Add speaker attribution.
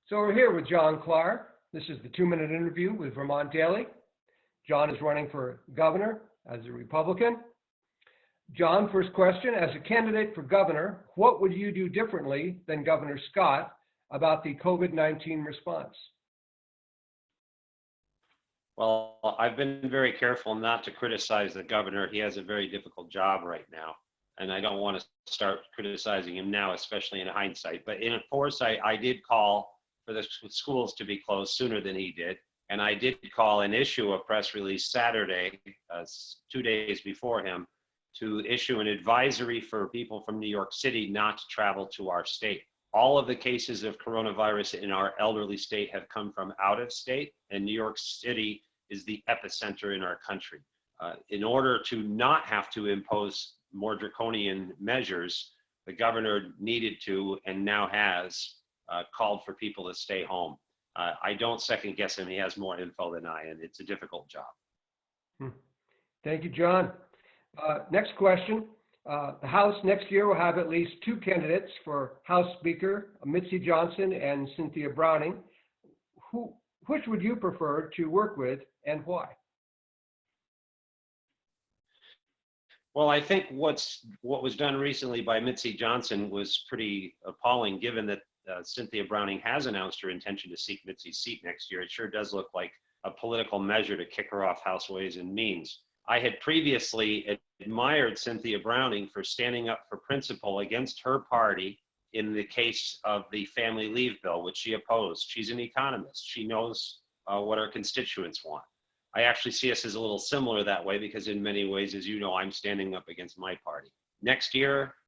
Speaker 1: So we're here with John Klar. This is the 2-minute interview with Vermont Daily. John is running for governor as a Republican. John, first question. As a candidate for governor, what would you do differently than Governor Scott about the COVID-19 response?
Speaker 2: Well, I've been very careful not to criticize the governor. He has a very difficult job right now, and I don't want to start criticizing him now, especially in hindsight. But in foresight, I did call for the schools to be closed sooner than he did, and I did call and issue a press release Saturday, 2 days before him, to issue an advisory for people from New York City not to travel to our state. All of the cases of coronavirus in our elderly state have come from out of state, and New York City is the epicenter in our country. In order to not have to impose more draconian measures, the governor needed to, and now has, called for people to stay home. I don't second guess him. He has more info than I, and it's a difficult job.
Speaker 1: Thank you, John. Next question. The House next year will have at least 2 candidates for House Speaker, Mitzi Johnson and Cynthia Browning. Which would you prefer to work with and why?
Speaker 2: Well, I think what was done recently by Mitzi Johnson was pretty appalling, given that Cynthia Browning has announced her intention to seek Mitzi's seat next year. It sure does look like a political measure to kick her off House Ways and Means. I had previously admired Cynthia Browning for standing up for principle against her party in the case of the family leave bill, which she opposed. She's an economist. She knows what our constituents want. I actually see us as a little similar that way because in many ways, as you know, I'm standing up against my party. Next year,